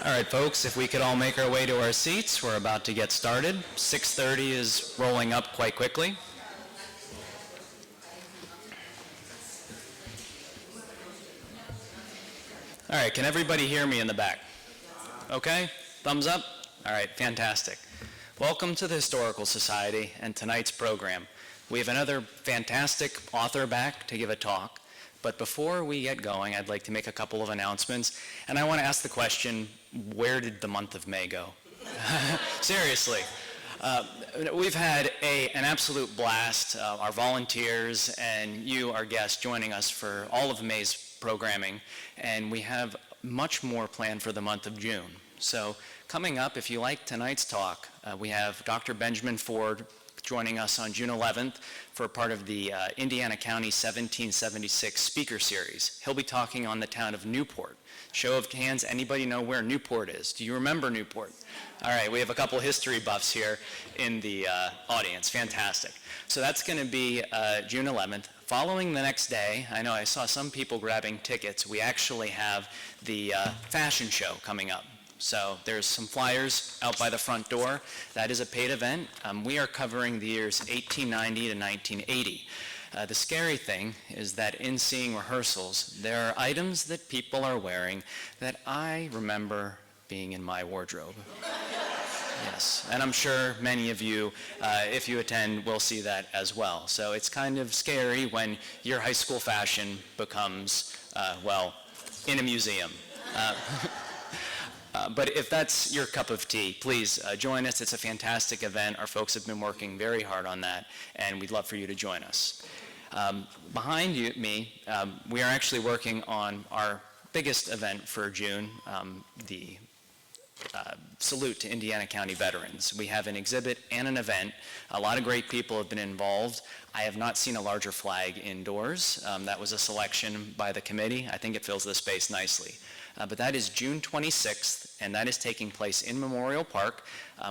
All right, folks, if we could all make our way to our seats, we're about to get started. 6:30 is rolling up quite quickly. All right, can everybody hear me in the back? Okay, thumbs up? All right, fantastic. Welcome to the Historical Society and tonight's program. We have another fantastic author back to give a talk. But before we get going, I'd like to make a couple of announcements. And I want to ask the question, where did the month of May go? Seriously. We've had an absolute blast. Our volunteers and you, our guests, joining us for all of May's programming. And we have much more planned for the month of June. So coming up, if you like tonight's talk, we have Dr. Benjamin Ford joining us on June 11th for part of the Indiana County 1776 speaker series. He'll be talking on the town of Newport. Show of hands, anybody know where Newport is? Do you remember Newport? All right, we have a couple history buffs here in the audience. Fantastic. So that's going to be June 11th. Following the next day, I know I saw some people grabbing tickets. We actually have the fashion show coming up. So there's some flyers out by the front door. That is a paid event. We are covering the years 1890 to 1980. The scary thing is that in seeing rehearsals, there are items that people are wearing that I remember being in my wardrobe. Yes, and I'm sure many of you, if you attend, will see that as well. So it's kind of scary when your high school fashion becomes, well, in a museum. But if that's your cup of tea, please join us. It's a fantastic event. Our folks have been working very hard on that, and we'd love for you to join us. Behind me, we are actually working on our biggest event for June, the Salute to Indiana County Veterans. We have an exhibit and an event. A lot of great people have been involved. I have not seen a larger flag indoors. That was a selection by the committee. I think it fills the space nicely. But that is June 26th, and that is taking place in Memorial Park.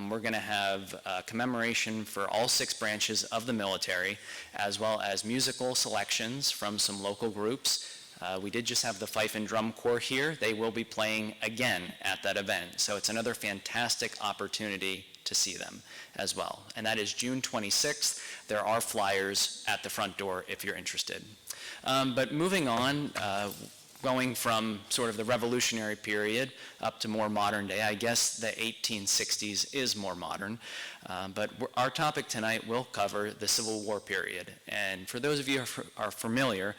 We're going to have a commemoration for all 6 branches of the military, as well as musical selections from some local groups. We did just have the Fife and Drum Corps here. They will be playing again at that event. So it's another fantastic opportunity to see them as well. And that is June 26th. There are flyers at the front door if you're interested. But moving on, going from sort of the revolutionary period up to more modern day. I guess the 1860s is more modern, but our topic tonight will cover the Civil War period. And for those of you who are familiar,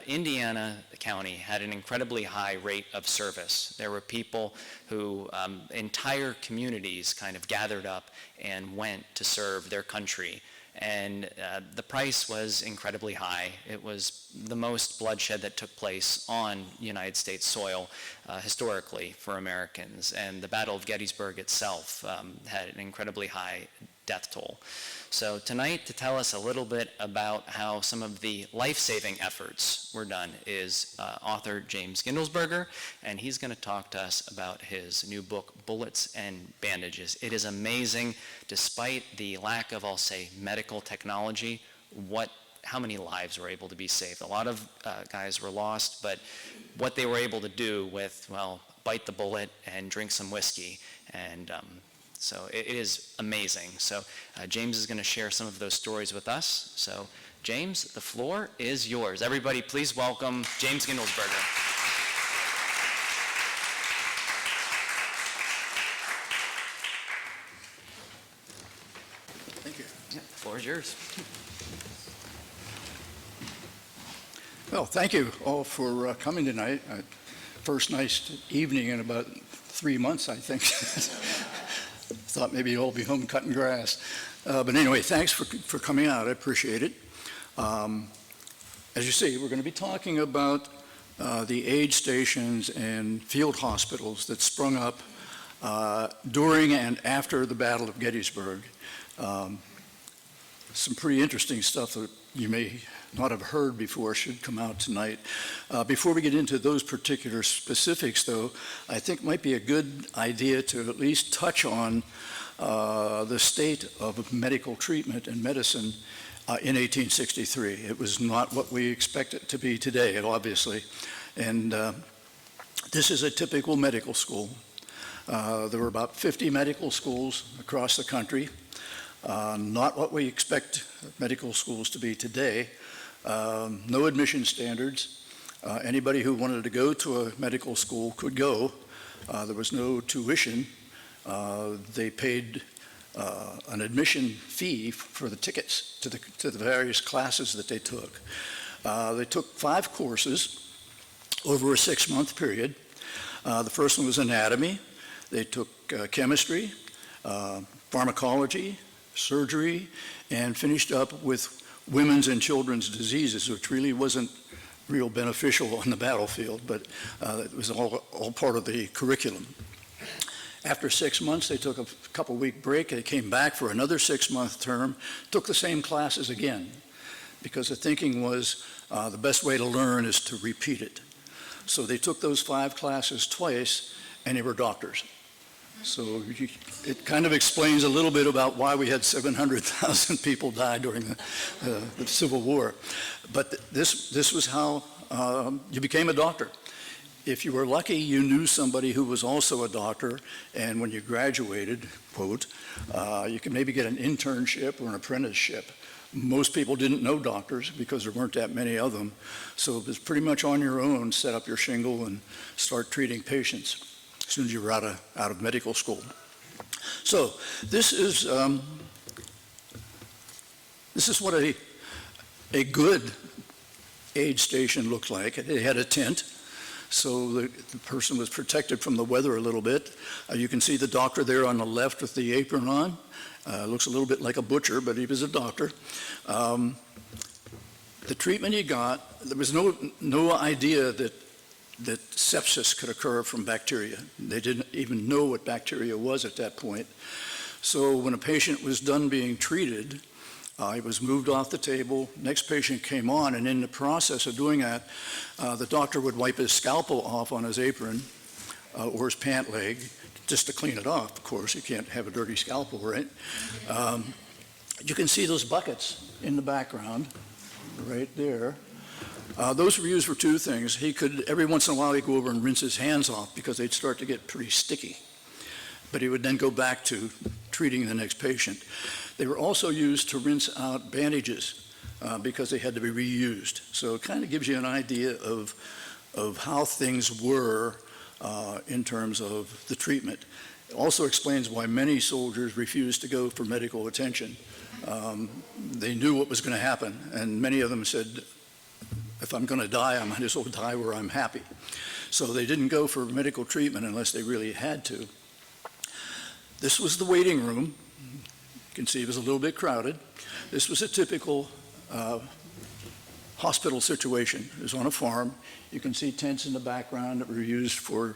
Indiana County had an incredibly high rate of service. There were people who, entire communities kind of gathered up and went to serve their country. And the price was incredibly high. It was the most bloodshed that took place on United States soil historically for Americans. And the Battle of Gettysburg itself had an incredibly high death toll. So tonight, to tell us a little bit about how some of the life-saving efforts were done is author James Gindlesperger, and he's going to talk to us about his new book, Bullets and Bandages. It is amazing, despite the lack of, I'll say, medical technology, how many lives were able to be saved. A lot of guys were lost, but what they were able to do with, well, bite the bullet and drink some whiskey, and so it is amazing. So James is going to share some of those stories with us. So James, the floor is yours. Everybody, please welcome James Gindlesperger. Thank you. Yeah, the floor is yours. Well, thank you all for coming tonight. First nice evening in about 3 months, I think. Thought maybe you'll all be home cutting grass. But anyway, thanks for coming out. I appreciate it. As you see, we're going to be talking about the aid stations and field hospitals that sprung up during and after the Battle of Gettysburg. Some pretty interesting stuff that you may not have heard before should come out tonight. Before we get into those particular specifics, though, I think it might be a good idea to at least touch on the state of medical treatment and medicine in 1863. It was not what we expect it to be today, obviously. And this is a typical medical school. There were about 50 medical schools across the country. Not what we expect medical schools to be today. No admission standards. Anybody who wanted to go to a medical school could go. There was no tuition. They paid an admission fee for the tickets to the various classes that they took. They took 5 courses over a 6-month period. The first one was anatomy. They took chemistry, pharmacology, surgery, and finished up with women's and children's diseases, which really wasn't real beneficial on the battlefield, but it was all part of the curriculum. After 6 months, they took a couple-week break. They came back for another 6-month term, took the same classes again, because the thinking was the best way to learn is to repeat it. So they took those 5 classes twice, and they were doctors. So it kind of explains a little bit about why we had 700,000 people die during the Civil War. But this was how you became a doctor. If you were lucky, you knew somebody who was also a doctor, and when you graduated, quote, you could maybe get an internship or an apprenticeship. Most people didn't know doctors because there weren't that many of them, so it was pretty much on your own, set up your shingle and start treating patients as soon as you were out of medical school. So this is what a good aid station looked like. It had a tent, so the person was protected from the weather a little bit. You can see the doctor there on the left with the apron on. Looks a little bit like a butcher, but he was a doctor. The treatment he got, there was no idea that sepsis could occur from bacteria. They didn't even know what bacteria was at that point. So when a patient was done being treated, he was moved off the table, next patient came on, and in the process of doing that, the doctor would wipe his scalpel off on his apron or his pant leg, just to clean it off, of course. You can't have a dirty scalpel, right? You can see those buckets in the background, right there. Those were used for 2 things. He could, every once in a while, he'd go over and rinse his hands off because they'd start to get pretty sticky. But he would then go back to treating the next patient. They were also used to rinse out bandages because they had to be reused. So it kind of gives you an idea of how things were in terms of the treatment. It also explains why many soldiers refused to go for medical attention. They knew what was going to happen, and many of them said, if I'm going to die, I might as well die where I'm happy. So they didn't go for medical treatment unless they really had to. This was the waiting room. You can see it was a little bit crowded. This was a typical hospital situation. It was on a farm. You can see tents in the background that were used for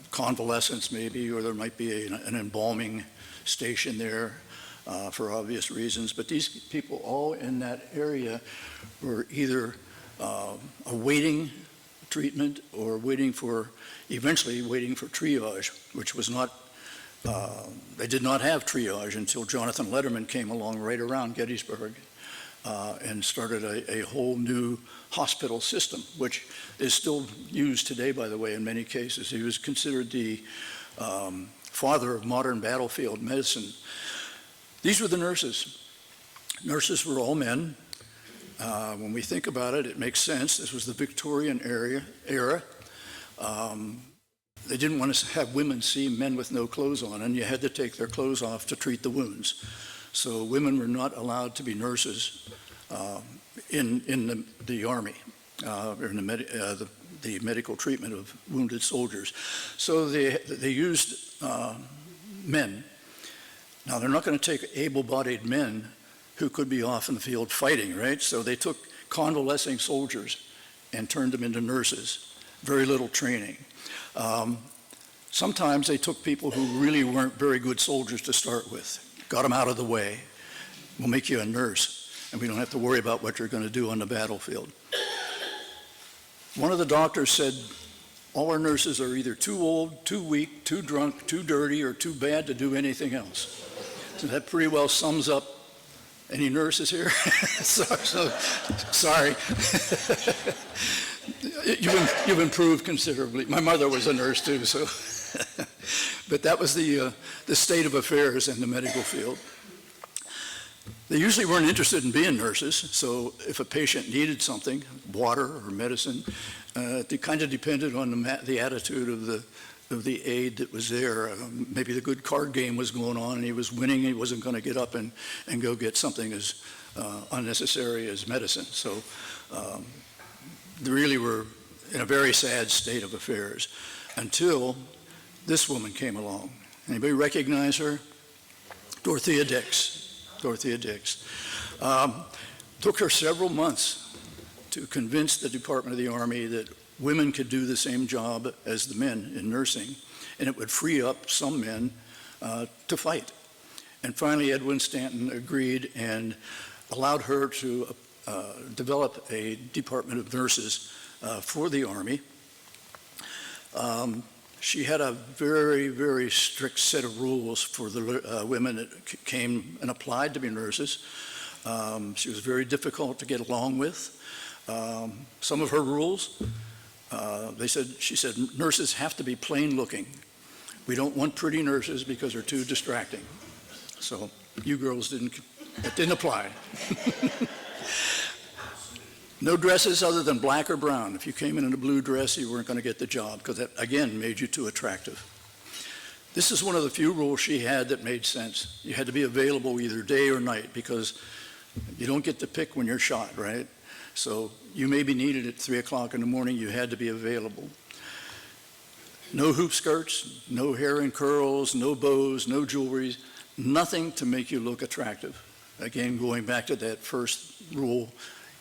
convalescence maybe, or there might be an embalming station there for obvious reasons. But these people all in that area were either awaiting treatment or eventually waiting for triage, which was not, they did not have triage until Jonathan Letterman came along right around Gettysburg and started a whole new hospital system, which is still used today, by the way, in many cases. He was considered the father of modern battlefield medicine. These were the nurses. Nurses were all men. When we think about it, it makes sense. This was the Victorian era. They didn't want to have women see men with no clothes on, and you had to take their clothes off to treat the wounds. So women were not allowed to be nurses in the Army, or in the medical treatment of wounded soldiers. So they used men. Now, they're not going to take able-bodied men who could be off in the field fighting, right? So they took convalescing soldiers and turned them into nurses. Very little training. Sometimes they took people who really weren't very good soldiers to start with, got them out of the way. We'll make you a nurse, and we don't have to worry about what you're going to do on the battlefield. One of the doctors said, all our nurses are either too old, too weak, too drunk, too dirty, or too bad to do anything else. So that pretty well sums up. Any nurses here? Sorry. You've improved considerably. My mother was a nurse too, so. But that was the state of affairs in the medical field. They usually weren't interested in being nurses, so if a patient needed something, water or medicine, it kind of depended on the attitude of the aide that was there. Maybe the good card game was going on and he was winning, he wasn't going to get up and go get something as unnecessary as medicine. So they really were in a very sad state of affairs until this woman came along. Anybody recognize her? Dorothea Dix. Dorothea Dix. Took her several months to convince the Department of the Army that women could do the same job as the men in nursing, and it would free up some men to fight. And finally, Edwin Stanton agreed and allowed her to develop a Department of Nurses for the Army. She had a very, very strict set of rules for the women that came and applied to be nurses. She was very difficult to get along with. Some of her rules, she said, nurses have to be plain looking. We don't want pretty nurses because they're too distracting. So you girls it didn't apply. No dresses other than black or brown. If you came in a blue dress, you weren't going to get the job because that, again, made you too attractive. This is one of the few rules she had that made sense. You had to be available either day or night because you don't get to pick when you're shot, right? So you may be needed at 3 o'clock in the morning. You had to be available. No hoop skirts, no hair and curls, no bows, no jewelry, nothing to make you look attractive. Again, going back to that first rule,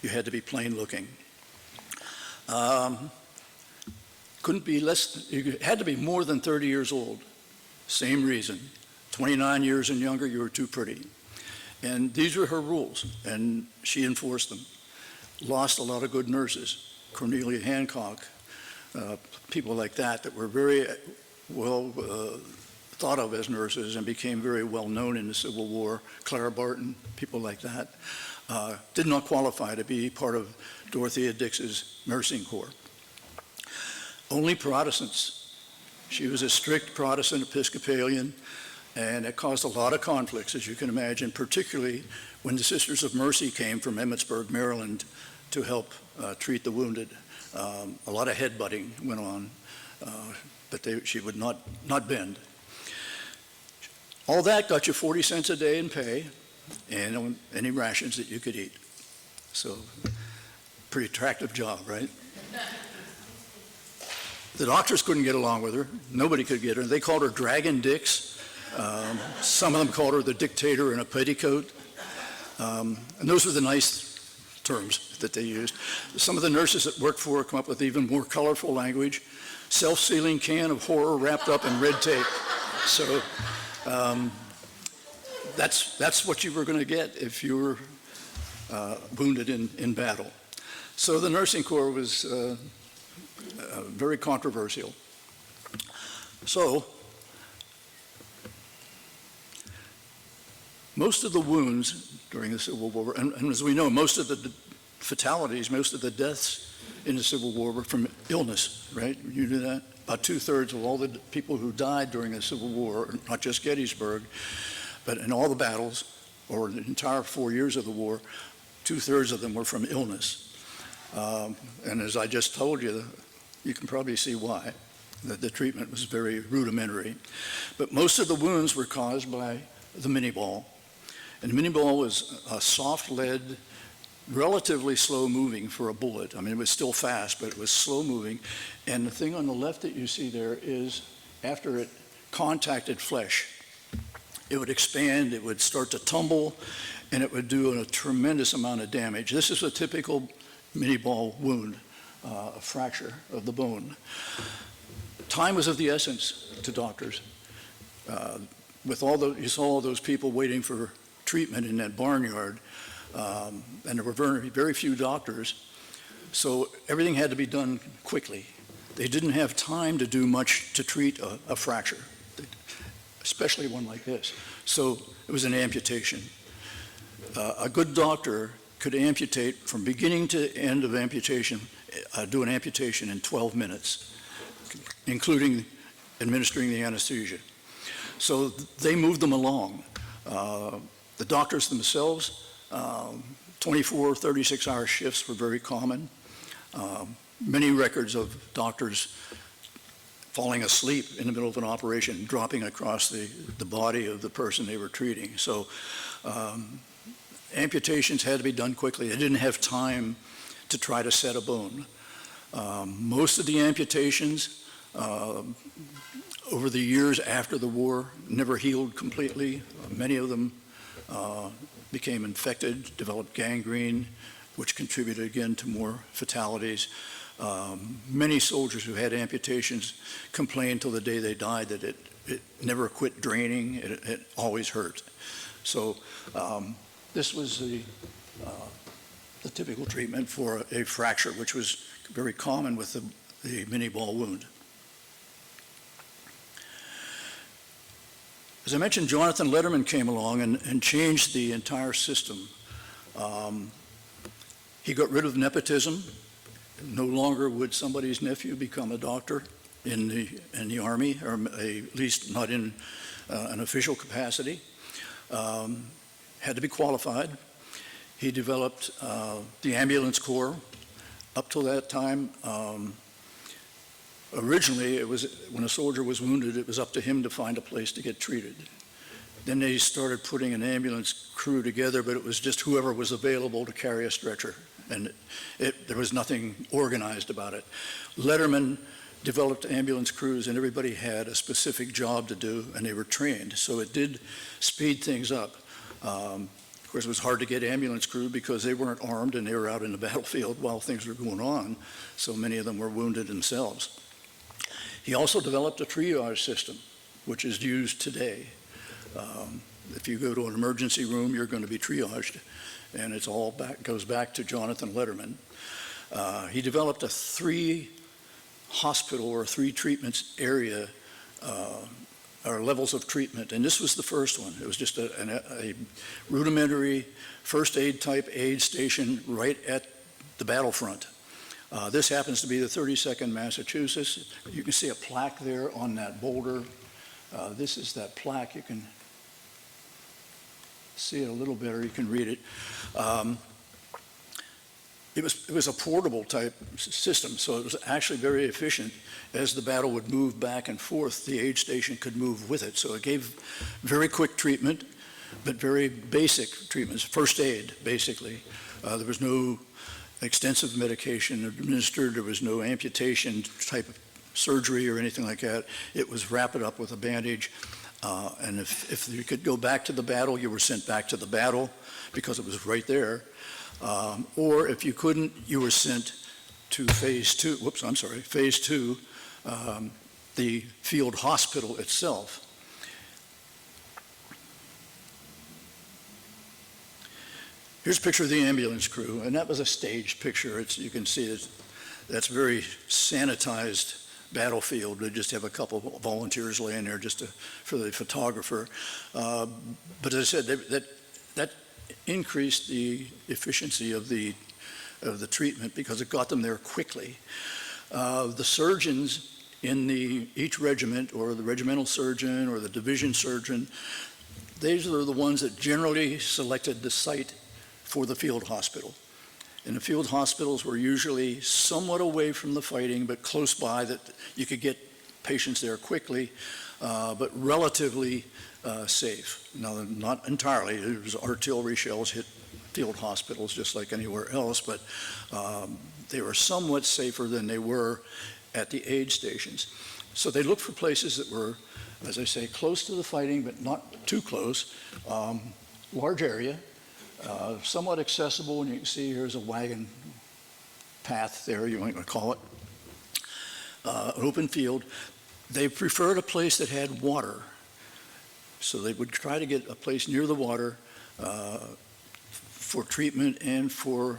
you had to be plain looking. Couldn't be less, you had to be more than 30 years old. Same reason. 29 years and younger, you were too pretty. And these were her rules, and she enforced them. Lost a lot of good nurses. Cornelia Hancock, people like that were very well thought of as nurses and became very well known in the Civil War. Clara Barton, people like that. Did not qualify to be part of Dorothea Dix's nursing corps. Only Protestants. She was a strict Protestant Episcopalian, and it caused a lot of conflicts, as you can imagine, particularly when the Sisters of Mercy came from Emmitsburg, Maryland, to help treat the wounded. A lot of headbutting went on, but she would not bend. All that got you 40 cents a day in pay, and any rations that you could eat. So, pretty attractive job, right? The doctors couldn't get along with her. Nobody could get her. They called her Dragon Dix. Some of them called her the dictator in a petticoat. And those were the nice terms that they used. Some of the nurses that worked for her come up with even more colorful language. Self-sealing can of horror wrapped up in red tape. So, that's what you were going to get if you were wounded in battle. So the nursing corps was very controversial. So most of the wounds during the Civil War, and as we know, most of the fatalities, most of the deaths in the Civil War were from illness, right? You knew that? About 2/3 of all the people who died during the Civil War, not just Gettysburg, but in all the battles, or the entire 4 years of the war, 2/3 of them were from illness. And as I just told you, you can probably see why. That the treatment was very rudimentary. But most of the wounds were caused by the mini ball. And the mini ball was a soft lead, relatively slow moving for a bullet. I mean, it was still fast, but it was slow moving. And the thing on the left that you see there is after it contacted flesh, it would expand, it would start to tumble, and it would do a tremendous amount of damage. This is a typical mini ball wound, a fracture of the bone. Time was of the essence to doctors. You saw all those people waiting for treatment in that barnyard, and there were very, very few doctors, so everything had to be done quickly. They didn't have time to do much to treat a fracture, especially one like this. So it was an amputation. A good doctor could amputate from beginning to end of amputation, do an amputation in 12 minutes, including administering the anesthesia. So they moved them along. The doctors themselves, 24, 36-hour shifts were very common. Many records of doctors falling asleep in the middle of an operation, dropping across the body of the person they were treating. So amputations had to be done quickly. They didn't have time to try to set a bone. Most of the amputations over the years after the war never healed completely. Many of them became infected, developed gangrene, which contributed again to more fatalities. Many soldiers who had amputations complained till the day they died that it never quit draining, it always hurt. So this was the typical treatment for a fracture, which was very common with the mini ball wound. As I mentioned, Jonathan Letterman came along and changed the entire system. He got rid of nepotism. No longer would somebody's nephew become a doctor in the Army, or at least not in an official capacity. Had to be qualified. He developed the ambulance corps. Up till that time, originally, it was when a soldier was wounded, it was up to him to find a place to get treated. Then they started putting an ambulance crew together, but it was just whoever was available to carry a stretcher, and there was nothing organized about it. Letterman developed ambulance crews, and everybody had a specific job to do, and they were trained, so it did speed things up. Of course, it was hard to get ambulance crew because they weren't armed and they were out in the battlefield while things were going on, so many of them were wounded themselves. He also developed a triage system, which is used today. If you go to an emergency room, you're going to be triaged, and it's all goes back to Jonathan Letterman. He developed a 3-hospital or 3 treatments area, or levels of treatment, and this was the first one. It was just a rudimentary first aid type aid station right at the battlefront. This happens to be the 32nd Massachusetts. You can see a plaque there on that boulder. This is that plaque. You can see it a little better. You can read it. It was a portable type system, so it was actually very efficient. As the battle would move back and forth, the aid station could move with it. So it gave very quick treatment, but very basic treatments, first aid, basically. There was no extensive medication administered. There was no amputation type of surgery or anything like that. It was wrap it up with a bandage. And if you could go back to the battle, you were sent back to the battle because it was right there. Or if you couldn't, you were sent to phase 2, the field hospital itself. Here's a picture of the ambulance crew, and that was a staged picture. You can see that's very sanitized battlefield. They just have a couple of volunteers laying there just for the photographer. But as I said, that increased the efficiency of the treatment because it got them there quickly. The surgeons in each regiment, or the regimental surgeon or the division surgeon, these are the ones that generally selected the site for the field hospital. And the field hospitals were usually somewhat away from the fighting, but close by, that you could get patients there quickly, but relatively safe. Now, not entirely. There was artillery shells hit field hospitals just like anywhere else, but they were somewhat safer than they were at the aid stations. So they looked for places that were, as I say, close to the fighting, but not too close. Large area, somewhat accessible, and you can see here's a wagon path there, you might want to call it. An open field. They preferred a place that had water. So they would try to get a place near the water for treatment and for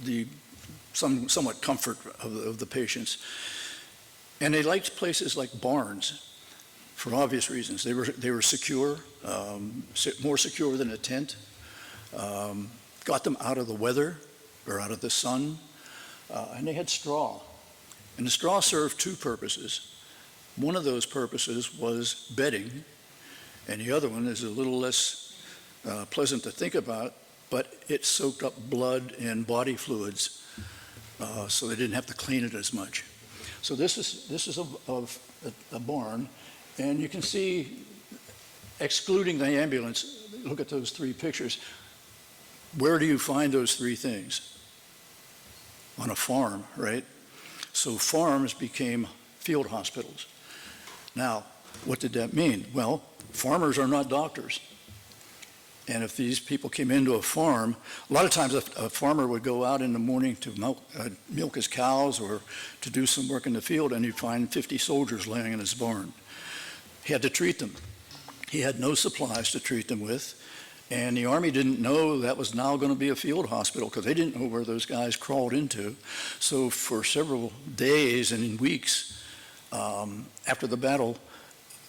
the somewhat comfort of the patients. And they liked places like barns for obvious reasons. They were secure, more secure than a tent. Got them out of the weather or out of the sun, and they had straw. And the straw served 2 purposes. One of those purposes was bedding, and the other one is a little less pleasant to think about, but it soaked up blood and body fluids, so they didn't have to clean it as much. So this is a barn, and you can see, excluding the ambulance, look at those three pictures. Where do you find those three things? On a farm, right? So farms became field hospitals. Now, what did that mean? Well, farmers are not doctors. And if these people came into a farm, a lot of times a farmer would go out in the morning to milk his cows or to do some work in the field, and he'd find 50 soldiers laying in his barn. He had to treat them. He had no supplies to treat them with, and the Army didn't know that was now going to be a field hospital because they didn't know where those guys crawled into. So for several days and weeks after the battle,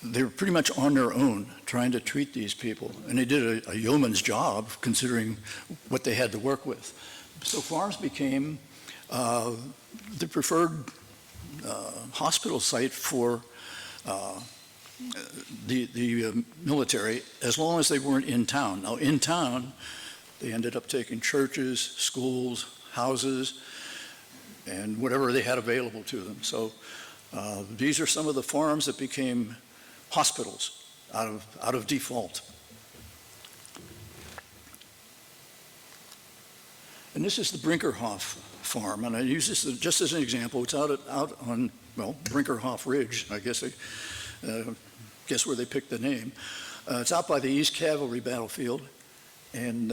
they were pretty much on their own trying to treat these people. And they did a yeoman's job considering what they had to work with. So farms became the preferred hospital site for the military, as long as they weren't in town. Now, in town, they ended up taking churches, schools, houses, and whatever they had available to them. So these are some of the farms that became hospitals out of default. And this is the Brinkerhoff farm, and I use this just as an example. It's out on, well, Brinkerhoff Ridge, I guess where they picked the name. It's out by the East Cavalry battlefield, and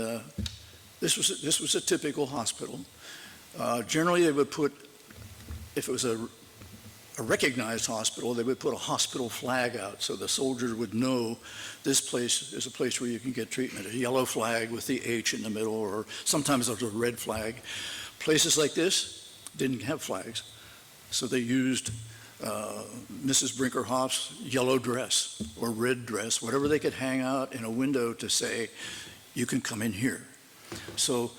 this was a typical hospital. Generally, they would put, if it was a recognized hospital, they would put a hospital flag out so the soldiers would know this place is a place where you can get treatment. A yellow flag with the H in the middle, or sometimes there's a red flag. Places like this didn't have flags, so they used Mrs. Brinkerhoff's yellow dress or red dress, whatever they could hang out in a window to say, you can come in here. So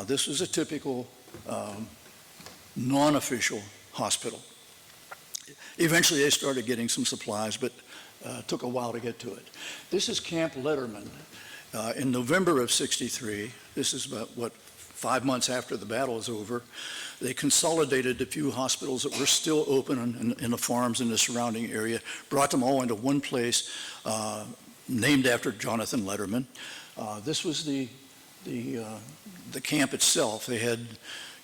this was a typical non-official hospital. Eventually they started getting some supplies, but took a while to get to it. This is Camp Letterman. In November of '63, this is about, 5 months after the battle is over, they consolidated a few hospitals that were still open in the farms in the surrounding area, brought them all into one place, named after Jonathan Letterman. This was the camp itself. They had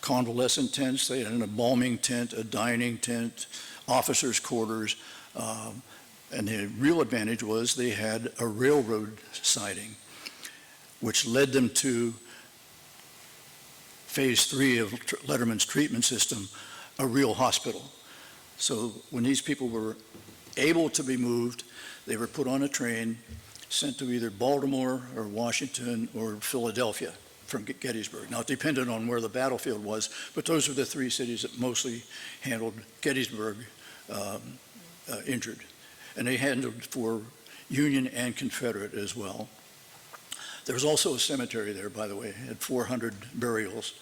convalescent tents, they had an embalming tent, a dining tent, officers' quarters, and the real advantage was they had a railroad siding, which led them to phase 3 of Letterman's treatment system, a real hospital. So when these people were able to be moved, they were put on a train, sent to either Baltimore or Washington or Philadelphia from Gettysburg. Now, it depended on where the battlefield was, but those were the three cities that mostly handled Gettysburg injured. And they handled for Union and Confederate as well. There was also a cemetery there, by the way. It had 400 burials.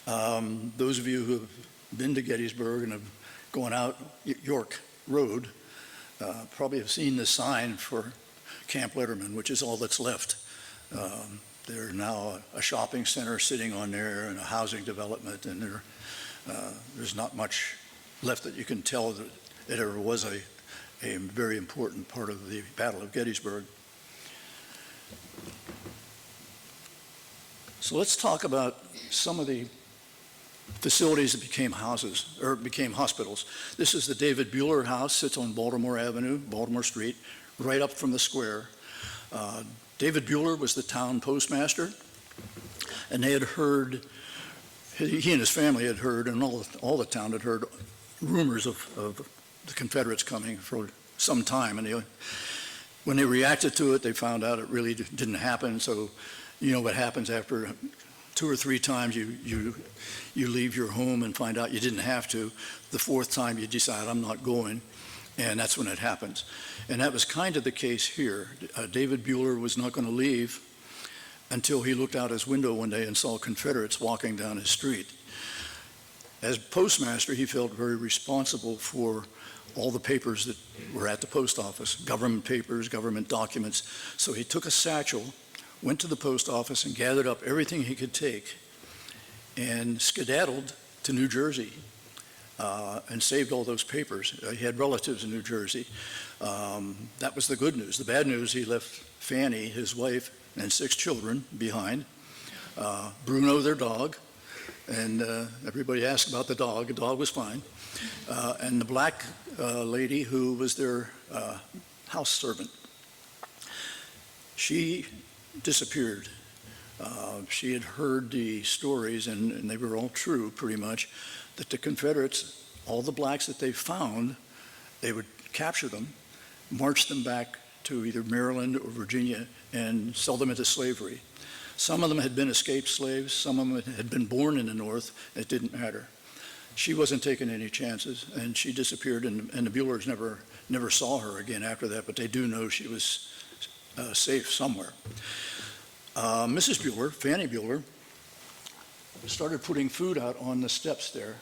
Those of you who have been to Gettysburg and have gone out York Road probably have seen the sign for Camp Letterman, which is all that's left. There's now a shopping center sitting on there and a housing development, and there's not much left that you can tell that it ever was a very important part of the Battle of Gettysburg. So let's talk about some of the facilities that became houses, or became hospitals. This is the David Bueller House, sits on Baltimore Avenue, Baltimore Street, right up from the square. David Bueller was the town postmaster, and they had heard, he and his family had heard, and all the town had heard rumors of the Confederates coming for some time, and when they reacted to it, they found out it really didn't happen. So you know what happens after 2 or 3 times you leave your home and find out you didn't have to. The 4th time you decide, I'm not going, and that's when it happens. And that was kind of the case here. David Bueller was not going to leave until he looked out his window one day and saw Confederates walking down his street. As postmaster, he felt very responsible for all the papers that were at the post office, government papers, government documents. So he took a satchel, went to the post office and gathered up everything he could take and skedaddled to New Jersey and saved all those papers. He had relatives in New Jersey. That was the good news. The bad news, he left Fanny, his wife, and 6 children behind. Bruno, their dog, and everybody asked about the dog. The dog was fine. And the black lady who was their house servant. She disappeared. She had heard the stories, and they were all true pretty much, that the Confederates, all the blacks that they found, they would capture them, march them back to either Maryland or Virginia and sell them into slavery. Some of them had been escaped slaves, some of them had been born in the North. It didn't matter. She wasn't taking any chances, and she disappeared, and the Buellers never saw her again after that, but they do know she was safe somewhere. Mrs. Bueller, Fanny Bueller, started putting food out on the steps there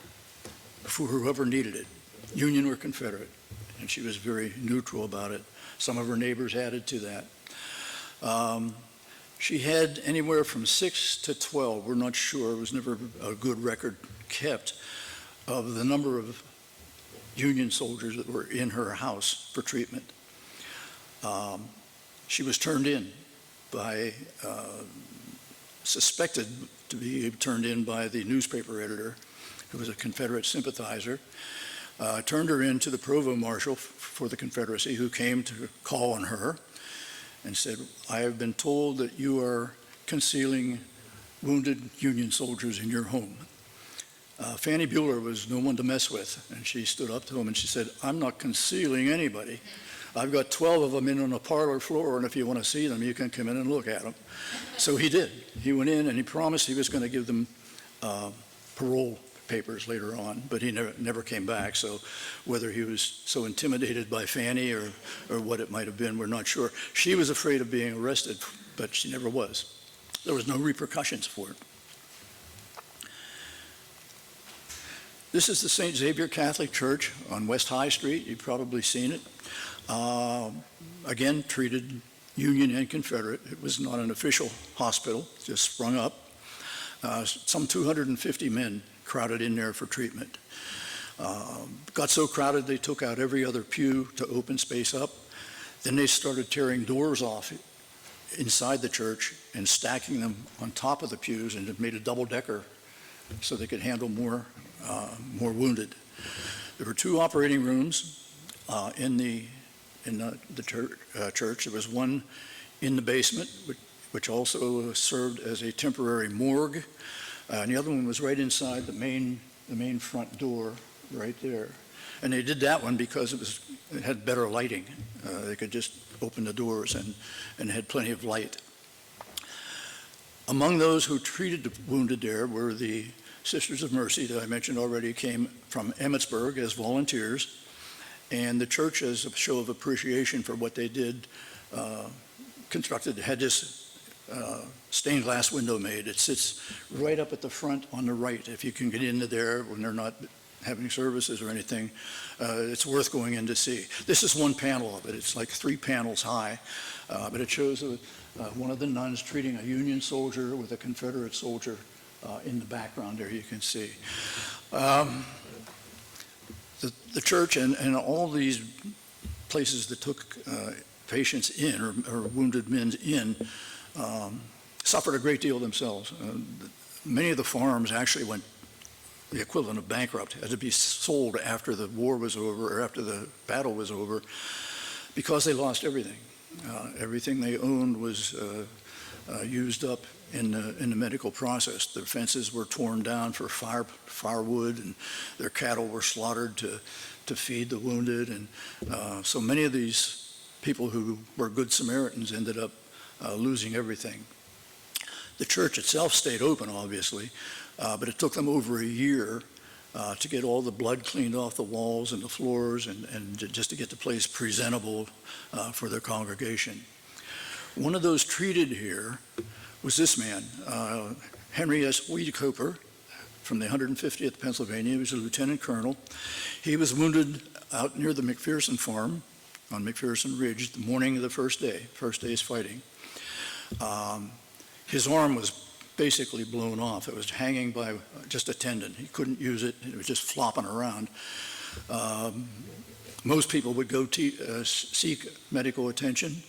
for whoever needed it, Union or Confederate, and she was very neutral about it. Some of her neighbors added to that. She had anywhere from 6 to 12, we're not sure, it was never a good record kept, of the number of Union soldiers that were in her house for treatment. She was turned in by, suspected to be turned in by the newspaper editor, who was a Confederate sympathizer, turned her in to the provost marshal for the Confederacy, who came to call on her and said, "I have been told that you are concealing wounded Union soldiers in your home." Fanny Bueller was no one to mess with, and she stood up to him and she said, "I'm not concealing anybody. I've got 12 of them in on the parlor floor, and if you want to see them, you can come in and look at them." So he did. He went in and he promised he was going to give them parole papers later on, but he never came back. So whether he was so intimidated by Fanny or what it might have been, we're not sure. She was afraid of being arrested, but she never was. There was no repercussions for it. This is the St. Xavier Catholic Church on West High Street. You've probably seen it. Again, treated Union and Confederate. It was not an official hospital, just sprung up. Some 250 men crowded in there for treatment. Got so crowded they took out every other pew to open space up. Then they started tearing doors off inside the church and stacking them on top of the pews, and it made a double-decker so they could handle more wounded. There were 2 operating rooms in the church. There was one in the basement, which also served as a temporary morgue, and the other one was right inside the main front door, right there. And they did that one because it had better lighting. They could just open the doors and had plenty of light. Among those who treated the wounded there were the Sisters of Mercy that I mentioned already, came from Emmitsburg as volunteers, and the church, as a show of appreciation for what they did, had this stained glass window made. It sits right up at the front on the right. If you can get into there when they're not having services or anything, it's worth going in to see. This is one panel of it. It's like 3 panels high, but it shows one of the nuns treating a Union soldier with a Confederate soldier in the background there, you can see. The church and all these places that took patients in or wounded men in suffered a great deal themselves. Many of the farms actually went the equivalent of bankrupt, had to be sold after the war was over or after the battle was over, because they lost everything. Everything they owned was used up in the medical process. Their fences were torn down for firewood, and their cattle were slaughtered to feed the wounded. And so many of these people who were good Samaritans ended up losing everything. The church itself stayed open, obviously, but it took them over a year to get all the blood cleaned off the walls and the floors and just to get the place presentable for their congregation. One of those treated here was this man, Henry S. Weedekoper, from the 150th Pennsylvania. He was a lieutenant colonel. He was wounded out near the McPherson farm on McPherson Ridge the morning of the first day's fighting. His arm was basically blown off. It was hanging by just a tendon. He couldn't use it. It was just flopping around. Most people would go seek medical attention.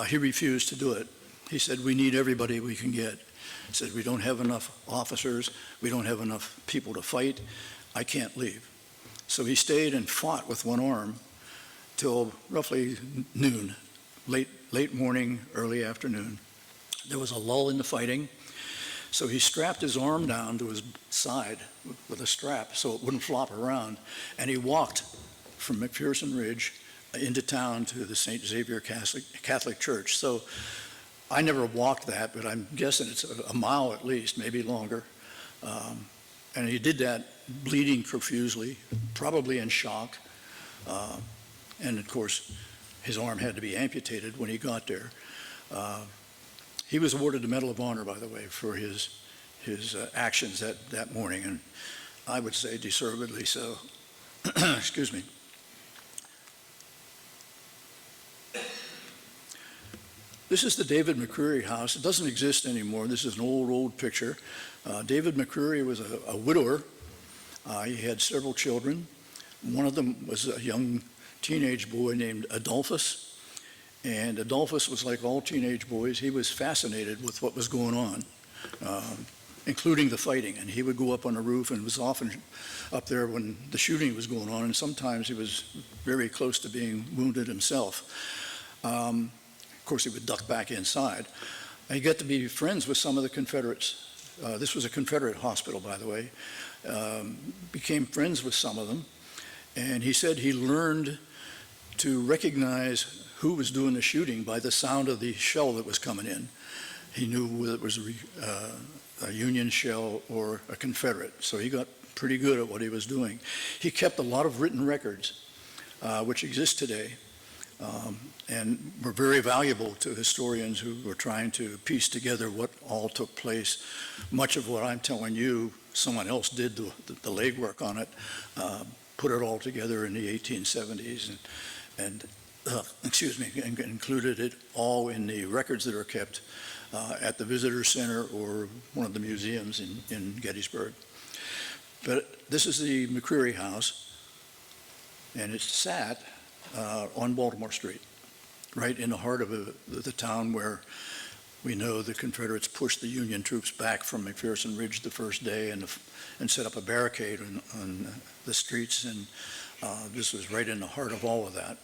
He refused to do it. He said, "We need everybody we can get." He said, "We don't have enough officers. We don't have enough people to fight. I can't leave." So he stayed and fought with one arm till roughly noon, late morning, early afternoon. There was a lull in the fighting, so he strapped his arm down to his side with a strap so it wouldn't flop around, and he walked from McPherson Ridge into town to the St. Xavier Catholic Church. So I never walked that, but I'm guessing it's a mile at least, maybe longer. And he did that bleeding profusely, probably in shock. And of course, his arm had to be amputated when he got there. He was awarded the Medal of Honor, by the way, for his actions that morning, and I would say deservedly so. Excuse me. This is the David McCreary house. It doesn't exist anymore. This is an old picture. David McCreary was a widower. He had several children. One of them was a young teenage boy named Adolphus. And Adolphus was like all teenage boys. He was fascinated with what was going on, including the fighting. And he would go up on the roof and was often up there when the shooting was going on. And sometimes he was very close to being wounded himself. Of course, he would duck back inside. And he got to be friends with some of the Confederates. This was a Confederate hospital, by the way. Became friends with some of them. And he said he learned to recognize who was doing the shooting by the sound of the shell that was coming in. He knew whether it was a Union shell or a Confederate, so he got pretty good at what he was doing. He kept a lot of written records, which exist today, and were very valuable to historians who were trying to piece together what all took place. Much of what I'm telling you, someone else did the legwork on it, put it all together in the 1870s, and included it all in the records that are kept at the Visitor Center or one of the museums in Gettysburg. But this is the McCreary House, and it's sat on Baltimore Street, right in the heart of the town where we know the Confederates pushed the Union troops back from McPherson Ridge the first day and set up a barricade on the streets, and this was right in the heart of all of that.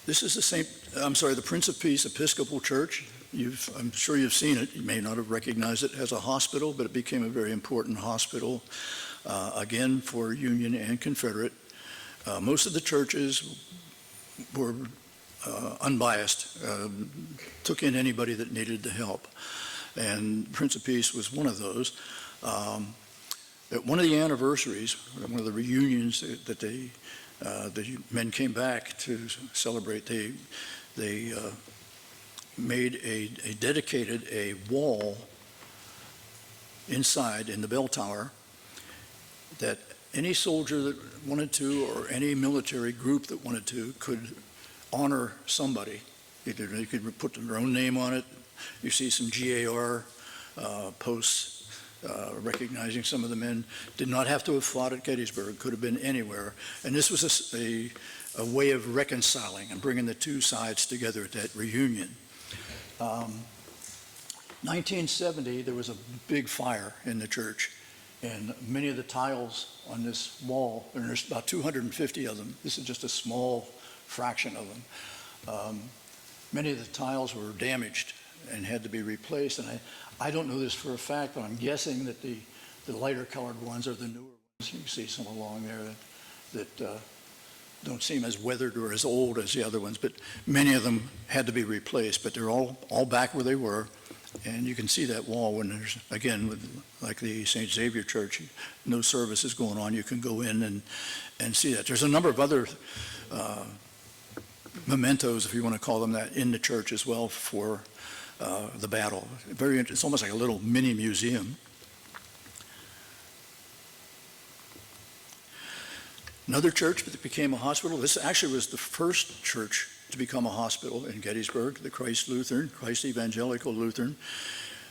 This is the Prince of Peace Episcopal Church. I'm sure you've seen it. You may not have recognized it as a hospital, but it became a very important hospital, again, for Union and Confederate. Most of the churches were unbiased, took in anybody that needed the help. And Prince of Peace was one of those. At one of the anniversaries, one of the reunions that the men came back to celebrate, they dedicated a wall inside in the bell tower that any soldier that wanted to, or any military group that wanted to, could honor somebody. Either they could put their own name on it. You see some GAR posts recognizing some of the men. Did not have to have fought at Gettysburg, could have been anywhere. And this was a way of reconciling and bringing the two sides together at that reunion. 1970, there was a big fire in the church, and many of the tiles on this wall, and there's about 250 of them, this is just a small fraction of them, many of the tiles were damaged and had to be replaced. And I don't know this for a fact, but I'm guessing that the lighter colored ones are the newer ones. You can see some along there that don't seem as weathered or as old as the other ones, but many of them had to be replaced, but they're all back where they were. And you can see that wall when there's, again, like the St. Xavier Church, no service is going on. You can go in and see that. There's a number of other mementos, if you want to call them that, in the church as well for the battle. It's almost like a little mini museum. Another church that became a hospital. This actually was the first church to become a hospital in Gettysburg, the Christ Evangelical Lutheran.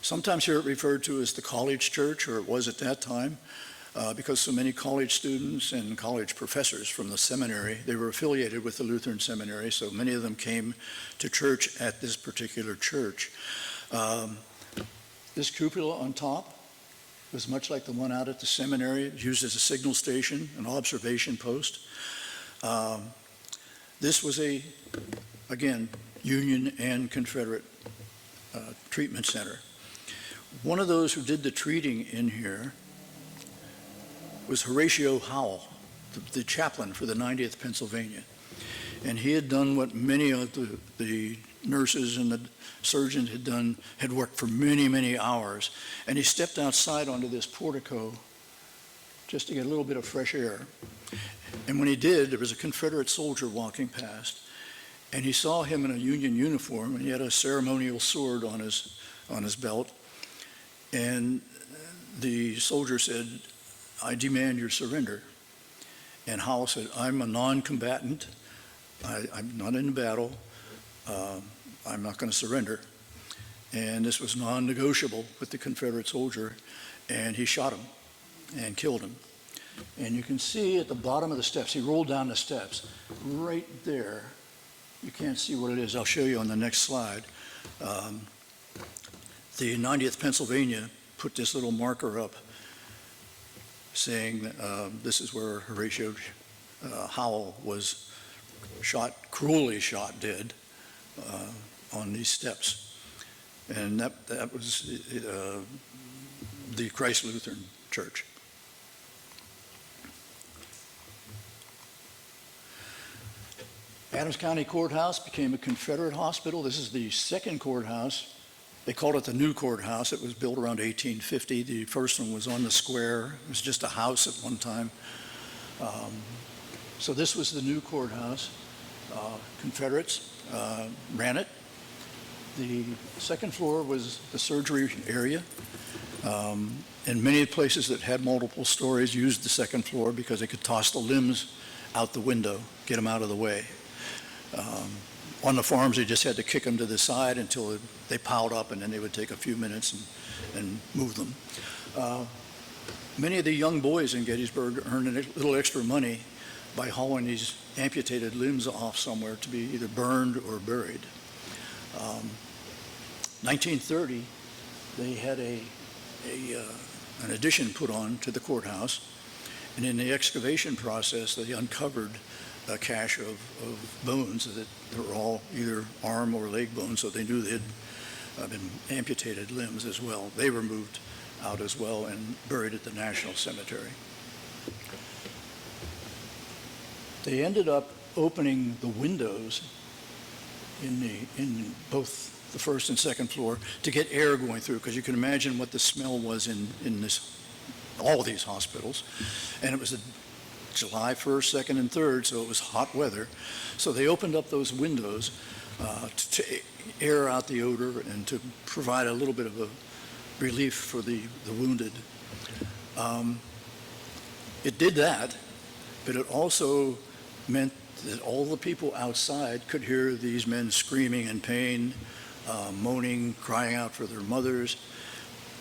Sometimes here it referred to as the college church, or it was at that time, because so many college students and college professors from the seminary, they were affiliated with the Lutheran seminary, so many of them came to church at this particular church. This cupola on top was much like the one out at the seminary. It was used as a signal station, an observation post. This was again, Union and Confederate treatment center. One of those who did the treating in here was Horatio Howell, the chaplain for the 90th Pennsylvania. And he had done what many of the nurses and the surgeons had worked for many, many hours. And he stepped outside onto this portico just to get a little bit of fresh air. And when he did, there was a Confederate soldier walking past, and he saw him in a Union uniform, and he had a ceremonial sword on his belt. And the soldier said, "I demand your surrender." And Howell said, "I'm a non-combatant. I'm not in battle. I'm not going to surrender." And this was non-negotiable with the Confederate soldier, and he shot him and killed him. And you can see at the bottom of the steps, he rolled down the steps, right there. You can't see what it is. I'll show you on the next slide. The 90th Pennsylvania put this little marker up saying this is where Horatio Howell was cruelly shot dead on these steps. And that was the Christ Lutheran Church. Adams County Courthouse became a Confederate hospital. This is the second courthouse. They called it the new courthouse. It was built around 1850. The first one was on the square. It was just a house at one time. So this was the new courthouse. Confederates ran it. The second floor was the surgery area. And many places that had multiple stories used the second floor because they could toss the limbs out the window, get them out of the way. On the farms, they just had to kick them to the side until they piled up, and then they would take a few minutes and move them. Many of the young boys in Gettysburg earned a little extra money by hauling these amputated limbs off somewhere to be either burned or buried. 1930, they had an addition put on to the courthouse, and in the excavation process, they uncovered a cache of bones that were all either arm or leg bones, so they knew they had been amputated limbs as well. They were moved out as well and buried at the National Cemetery. They ended up opening the windows in both the first and second floor to get air going through, because you can imagine what the smell was in all these hospitals. And it was July 1st, 2nd, and 3rd, so it was hot weather. So they opened up those windows to air out the odor and to provide a little bit of a relief for the wounded. It did that, but it also meant that all the people outside could hear these men screaming in pain, moaning, crying out for their mothers.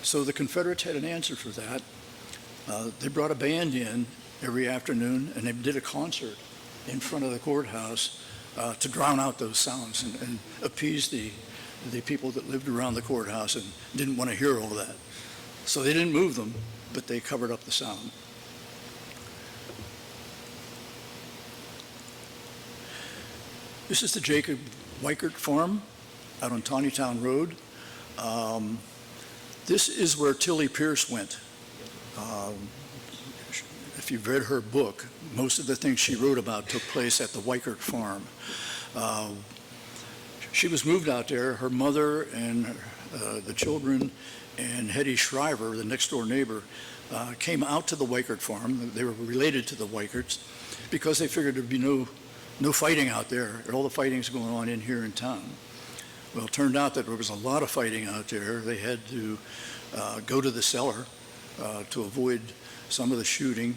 So the Confederates had an answer for that. They brought a band in every afternoon, and they did a concert in front of the courthouse to drown out those sounds and appease the people that lived around the courthouse and didn't want to hear all that. So they didn't move them, but they covered up the sound. This is the Jacob Weichert farm out on Tawnytown Road. This is where Tilly Pierce went. If you've read her book, most of the things she wrote about took place at the Weichert farm. She was moved out there. Her mother and the children and Hetty Shriver, the next door neighbor, came out to the Weichert farm. They were related to the Weicherts because they figured there'd be no fighting out there. All the fighting's going on in here in town. Well, it turned out that there was a lot of fighting out there. They had to go to the cellar to avoid some of the shooting.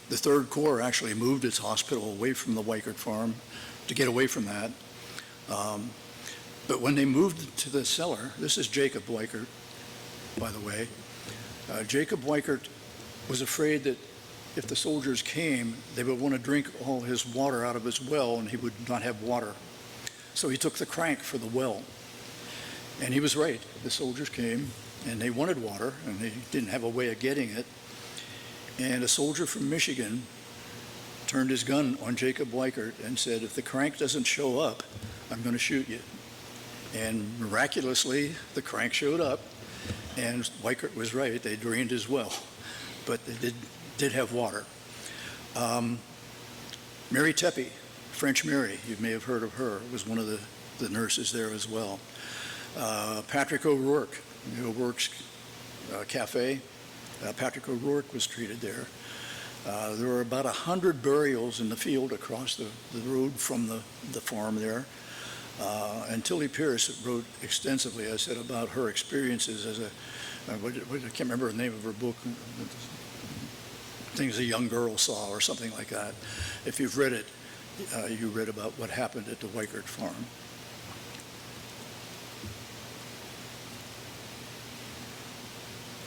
The Third Corps actually moved its hospital away from the Weichert farm to get away from that. But when they moved to the cellar, this is Jacob Weichert, by the way. Jacob Weichert was afraid that if the soldiers came, they would want to drink all his water out of his well, and he would not have water. So he took the crank for the well. And he was right. The soldiers came, and they wanted water, and they didn't have a way of getting it. And a soldier from Michigan turned his gun on Jacob Weichert and said, if the crank doesn't show up, I'm going to shoot you. And miraculously, the crank showed up, and Weichert was right. They drained his well, but they did have water. Mary Tepe, French Mary, you may have heard of her, was one of the nurses there as well. Patrick O'Rourke, O'Rourke's Cafe. Patrick O'Rourke was treated there. There were about 100 burials in the field across the road from the farm there. And Tilly Pierce wrote extensively, I said, about her experiences as I can't remember the name of her book, Things a Young Girl Saw or something like that. If you've read it, you read about what happened at the Weichert farm.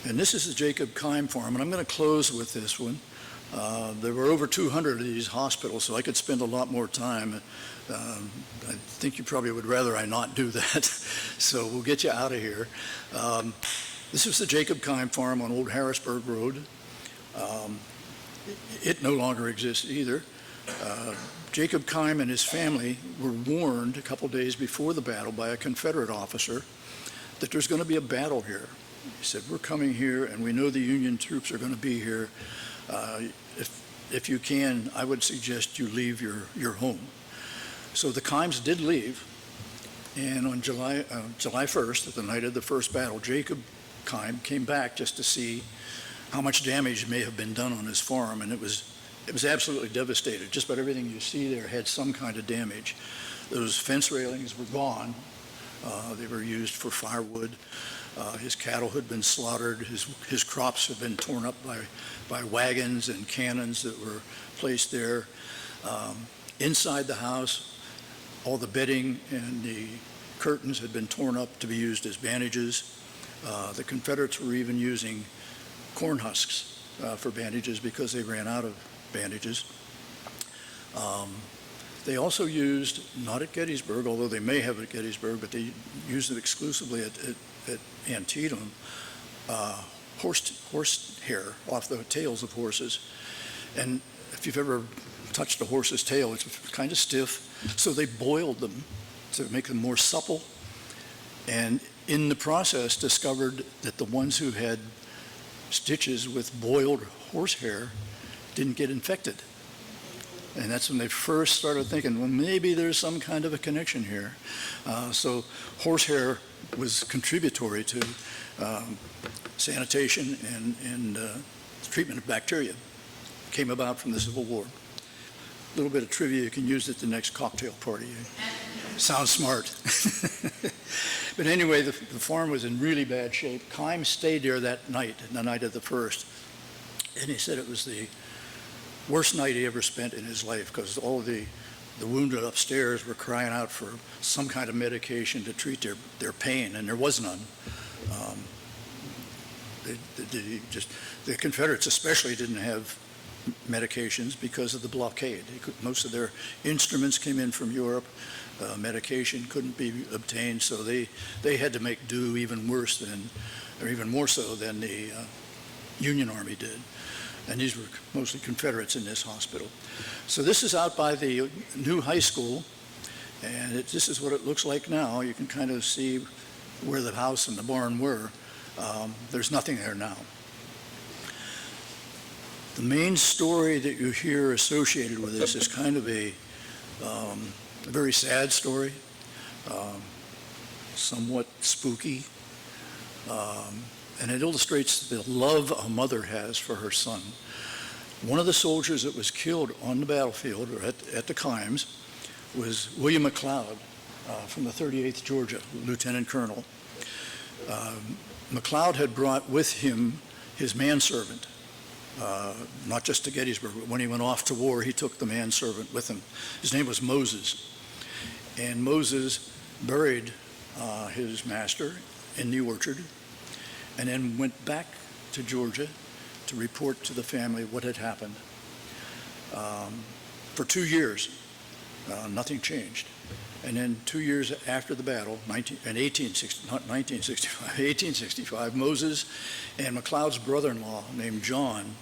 And this is the Jacob Keim farm, and I'm going to close with this one. There were over 200 of these hospitals, so I could spend a lot more time. I think you probably would rather I not do that, so we'll get you out of here. This was the Jacob Keim farm on Old Harrisburg Road. It no longer exists either. Jacob Keim and his family were warned a couple days before the battle by a Confederate officer that there's going to be a battle here. He said, we're coming here, and we know the Union troops are going to be here. If you can, I would suggest you leave your home. So the Keims did leave, and on July 1st, at the night of the first battle, Jacob Keim came back just to see how much damage may have been done on his farm, and it was absolutely devastated. Just about everything you see there had some kind of damage. Those fence railings were gone. They were used for firewood. His cattle had been slaughtered. His crops had been torn up by wagons and cannons that were placed there. Inside the house, all the bedding and the curtains had been torn up to be used as bandages. The Confederates were even using corn husks for bandages because they ran out of bandages. They also used, not at Gettysburg, although they may have at Gettysburg, but they used it exclusively at Antietam, horse hair off the tails of horses. And if you've ever touched a horse's tail, it's kind of stiff, so they boiled them to make them more supple, and in the process discovered that the ones who had stitches with boiled horsehair didn't get infected. And that's when they first started thinking, well, maybe there's some kind of a connection here. So horsehair was contributory to sanitation and treatment of bacteria. Came about from the Civil War. A little bit of trivia you can use at the next cocktail party. Sounds smart. But anyway, the farm was in really bad shape. Keim stayed there that night, the night of the first. And he said it was the worst night he ever spent in his life because all the wounded upstairs were crying out for some kind of medication to treat their pain, and there was none. The Confederates especially didn't have medications because of the blockade. Most of their instruments came in from Europe. Medication couldn't be obtained, so they had to make do even more so than the Union Army did. And these were mostly Confederates in this hospital. So this is out by the new high school, and this is what it looks like now. You can kind of see where the house and the barn were. There's nothing there now. The main story that you hear associated with this is kind of a very sad story, somewhat spooky, and it illustrates the love a mother has for her son. One of the soldiers that was killed on the battlefield, or at the Keims, was William McLeod from the 38th Georgia, lieutenant colonel. McLeod had brought with him his manservant, not just to Gettysburg, but when he went off to war, he took the manservant with him. His name was Moses. And Moses buried his master in the orchard and then went back to Georgia to report to the family what had happened. For 2 years, nothing changed. And then 2 years after the battle, 1865, Moses and McLeod's brother-in-law named John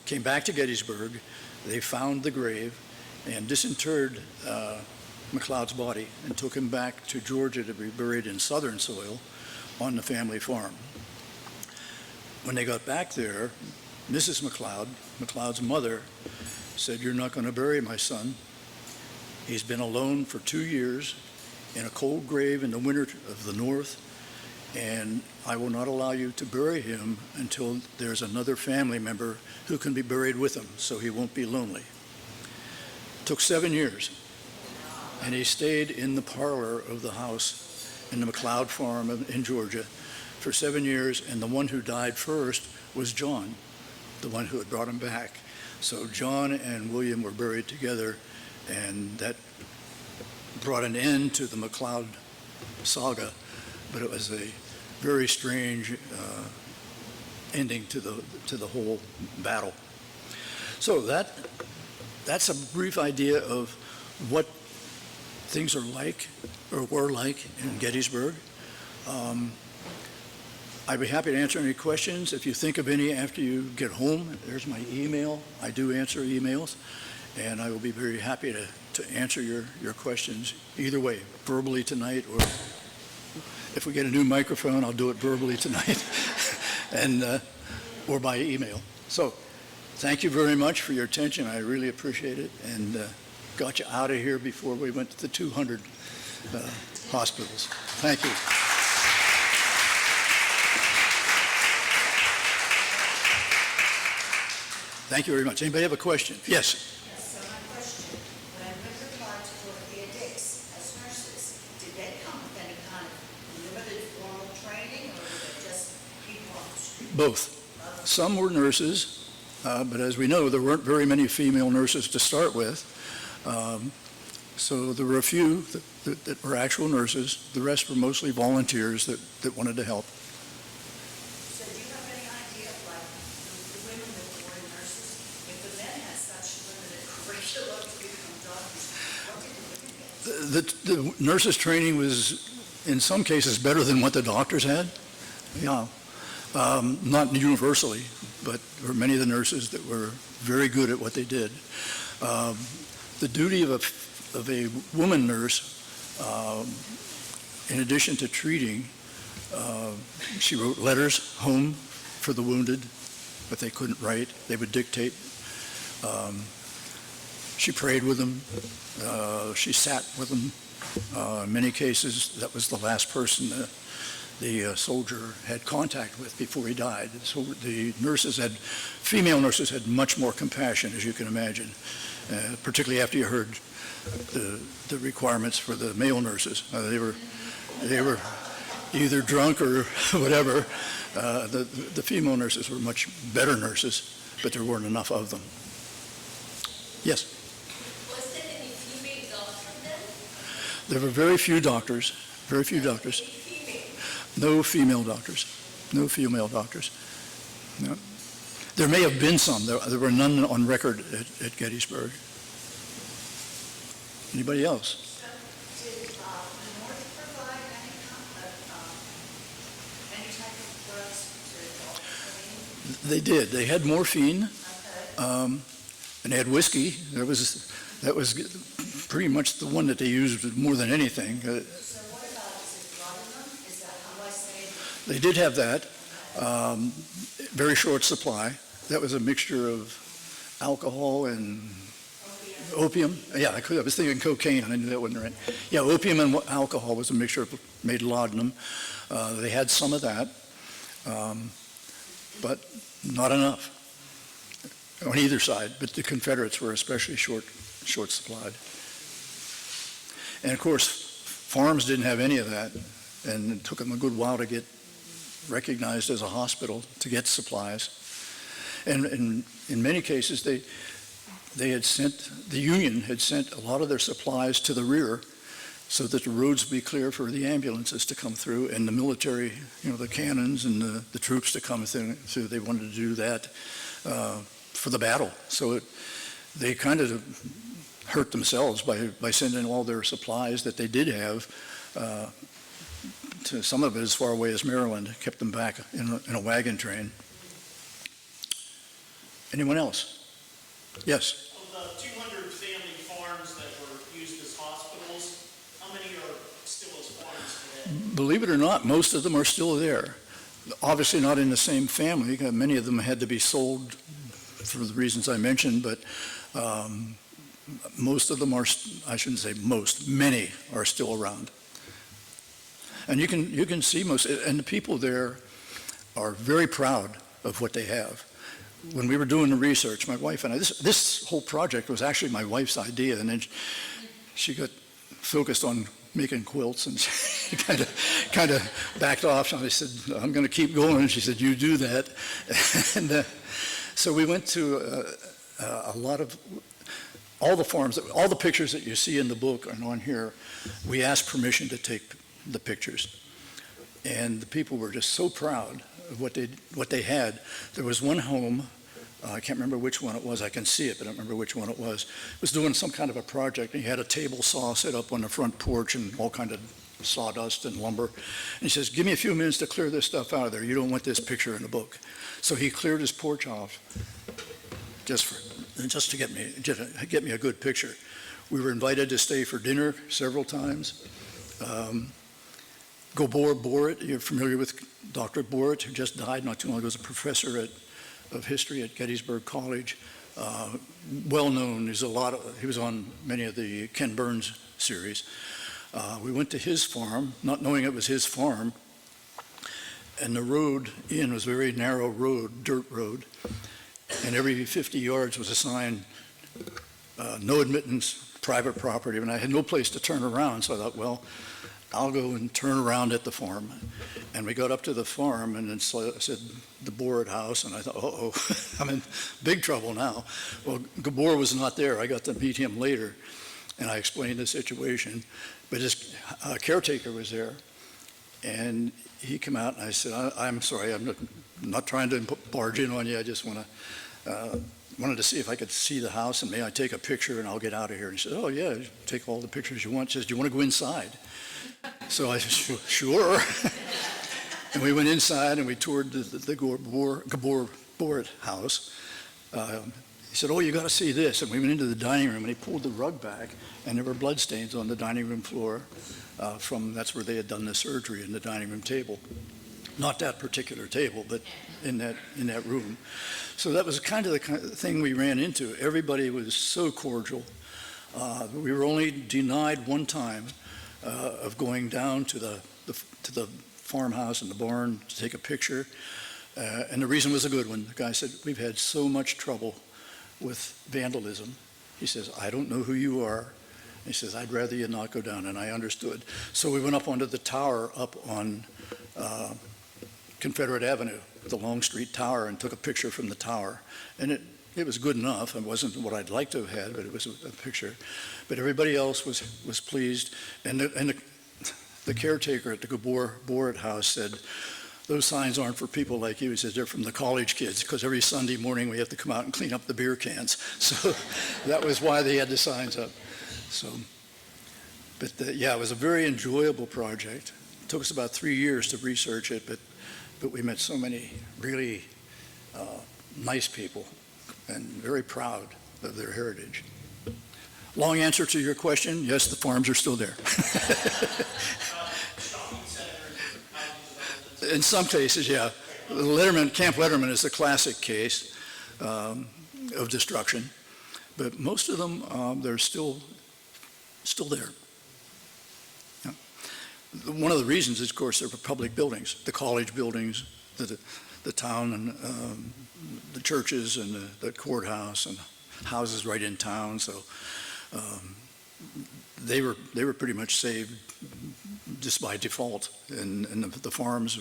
came back to Gettysburg. They found the grave and disinterred McLeod's body and took him back to Georgia to be buried in southern soil on the family farm. When they got back there, Mrs. McLeod, McLeod's mother, said, "You're not going to bury my son. He's been alone for 2 years in a cold grave in the winter of the North, and I will not allow you to bury him until there's another family member who can be buried with him so he won't be lonely." It took 7 years, and he stayed in the parlor of the house in the McLeod farm in Georgia for 7 years, and the one who died first was John, the one who had brought him back. So John and William were buried together, and that brought an end to the McLeod saga, but it was a very strange ending to the whole battle. So that's a brief idea of what things are like or were like in Gettysburg. I'd be happy to answer any questions. If you think of any after you get home, there's my email. I do answer emails, and I will be very happy to answer your questions either way, verbally tonight, or if we get a new microphone, I'll do it verbally tonight, and or by email. So thank you very much for your attention. I really appreciate it, and got you out of here before we went to the 200 hospitals. Thank you. Thank you very much. Anybody have a question? Yes. Yes, so my question, when women applied to work the addicts as nurses, did they come with any kind of limited formal training, or were they just people on the street? Both. Some were nurses, but as we know, there weren't very many female nurses to start with. So there were a few that were actual nurses. The rest were mostly volunteers that wanted to help. So do you have any idea of, like, the women that were nurses, if the men had such limited curriculum to become doctors, what did the women get? The nurses' training was, in some cases, better than what the doctors had. Yeah. Not universally, but there were many of the nurses that were very good at what they did. The duty of a woman nurse, in addition to treating, she wrote letters home for the wounded, but they couldn't write. They would dictate. She prayed with them. She sat with them. In many cases, that was the last person the soldier had contact with before he died. So the female nurses had much more compassion, as you can imagine, particularly after you heard the requirements for the male nurses. They were either drunk or whatever. The female nurses were much better nurses, but there weren't enough of them. Yes? Was there any female doctor then? There were very few doctors, very few doctors. No female doctors. No female doctors. No. There may have been some. There were none on record at Gettysburg. Anybody else? So did the North provide any type of drugs to They did. They had morphine, okay. and they had whiskey. That was pretty much the one that they used more than anything. So what about, is it laudanum? Is that how I say it? They did have that. Very short supply. That was a mixture of alcohol and opium. Yeah, I was thinking cocaine. I knew that wasn't right. Yeah, opium and alcohol was a mixture made laudanum. They had some of that, but not enough on either side. But the Confederates were especially short supplied. And of course, farms didn't have any of that, and it took them a good while to get recognized as a hospital to get supplies. And in many cases, the Union had sent a lot of their supplies to the rear so that the roads would be clear for the ambulances to come through and the military, the cannons and the troops to come through. So they wanted to do that for the battle. So they kind of hurt themselves by sending all their supplies that they did have to some of it as far away as Maryland, kept them back in a wagon train. Anyone else? Yes? Of the 200 family farms that were used as hospitals, how many are still as farms today? Believe it or not, most of them are still there. Obviously not in the same family. Many of them had to be sold for the reasons I mentioned, but most of them are, I shouldn't say most, many are still around. And you can see most, and the people there are very proud of what they have. When we were doing the research, my wife and I, this whole project was actually my wife's idea, and then she got focused on making quilts, and she kind of backed off. And I said, I'm going to keep going, and she said, you do that. And so we went to a lot of, all the farms, all the pictures that you see in the book are on here. We asked permission to take the pictures. And the people were just so proud of what they had. There was one home, I can't remember which one it was. I can see it, but I don't remember which one it was. It was doing some kind of a project, and he had a table saw set up on the front porch and all kind of sawdust and lumber. And he says, give me a few minutes to clear this stuff out of there. You don't want this picture in the book. So he cleared his porch off just to get me a good picture. We were invited to stay for dinner several times. Gabor Borit, you're familiar with Dr. Borit, who just died not too long ago, was a professor of history at Gettysburg College. Well known, he was on many of the Ken Burns series. We went to his farm, not knowing it was his farm, and the road in was a very narrow road, dirt road, and every 50 yards was a sign, no admittance, private property, and I had no place to turn around, so I thought, well, I'll go and turn around at the farm. And we got up to the farm, and then said the Borat house, and I thought, uh-oh, I'm in big trouble now. Well, Gabor was not there. I got to meet him later, and I explained the situation. But his caretaker was there, and he came out, and I said, I'm sorry, I'm not trying to barge in on you. I just wanted to see if I could see the house, and may I take a picture, and I'll get out of here. And he said, oh, yeah, take all the pictures you want. He says, do you want to go inside? So I said, sure. And we went inside and we toured the Gabor Borat house. He said, oh, you got to see this. And we went into the dining room and he pulled the rug back and there were bloodstains on the dining room floor that's where they had done the surgery, in the dining room table. Not that particular table, but in that room. So that was kind of the thing we ran into. Everybody was so cordial. We were only denied one time of going down to the farmhouse and the barn to take a picture. And the reason was a good one. The guy said, we've had so much trouble with vandalism. He says, I don't know who you are. He says, I'd rather you not go down. And I understood. So we went up onto the tower up on Confederate Avenue, the Longstreet Tower, and took a picture from the tower. And it was good enough. It wasn't what I'd like to have had, but it was a picture. But everybody else was pleased. And the caretaker at the Gabor Borat house said, those signs aren't for people like you. He says, they're from the college kids, because every Sunday morning we have to come out and clean up the beer cans. So that was why they had the signs up. So, but yeah, it was a very enjoyable project. It took us about 3 years to research it, but we met so many really nice people and very proud of their heritage. Long answer to your question, yes, the farms are still there. In some cases, yeah. Camp Letterman is the classic case of destruction, but most of them, they're still there. Yeah. One of the reasons is, of course, they're public buildings, the college buildings, the town, and the churches, and the courthouse, and houses right in town. So they were pretty much saved just by default. And the farms,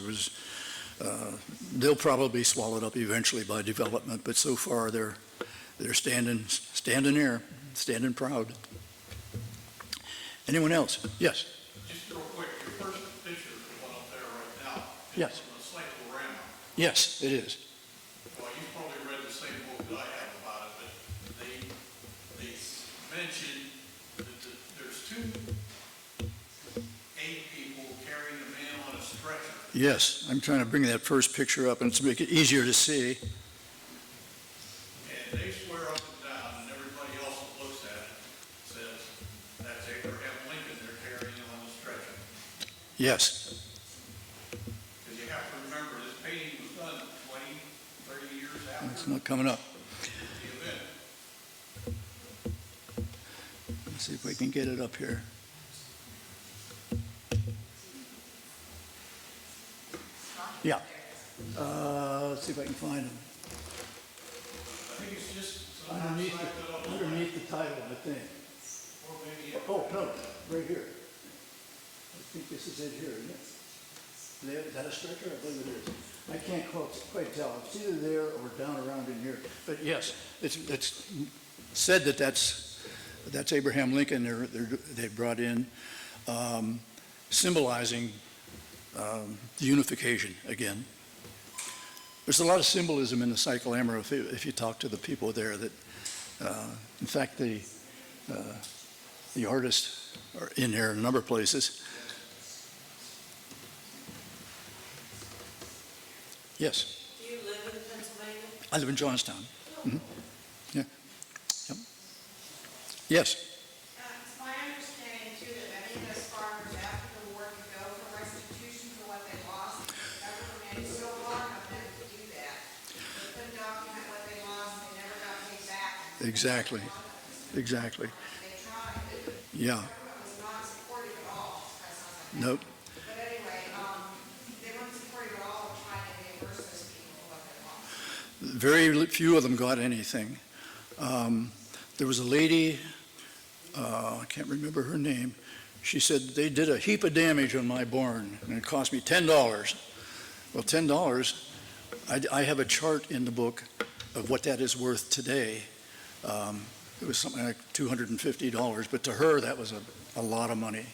They'll probably be swallowed up eventually by development, but so far they're standing there, standing proud. Anyone else? Yes. Just real quick, your first picture, the one up there right now, Yes. is from a cyclorama. Yes, it is. Well, you've probably read the same book that I have about it, but they mention that there's two aid people carrying a man on a stretcher. Yes, I'm trying to bring that first picture up and to make it easier to see. And they swear up and down, and everybody else that looks at it says, that's Abraham Lincoln they're carrying on the stretcher. Yes, Because you have to remember, this painting was done 20, 30 years it's after not coming up. the event. Let's see if we can get it up here. Yeah. Let's see if I can find it. I think it's just some Underneath outside that up, underneath the title, I think. or maybe it Oh, no, right here. I think this is it here, isn't it? Is that a stretcher? I believe it is. I can't quite tell. It's either there or down around in here. But yes, it's said that that's Abraham Lincoln they brought in, symbolizing the unification again. There's a lot of symbolism in the cyclorama if you talk to the people there that, in fact, the artists are in there in a number of places. Yes, Do you live in Pennsylvania? I live in Johnstown. Yeah. Yep. Yes. It's my understanding too that many of those farmers after the war could go for restitution for what they lost. The government made so hard on them to do that. They couldn't document what they lost, they never got paid back. Exactly. Exactly. They tried. Yeah. The government was not supportive at all. That sounds like that. Nope. But anyway, they weren't supportive at all of trying to reimburse those people for what they lost. Very few of them got anything. There was a lady, I can't remember her name. She said, they did a heap of damage on my barn, and it cost me $10. Well, $10, I have a chart in the book of what that is worth today. It was something like $250, but to her, that was a lot of money.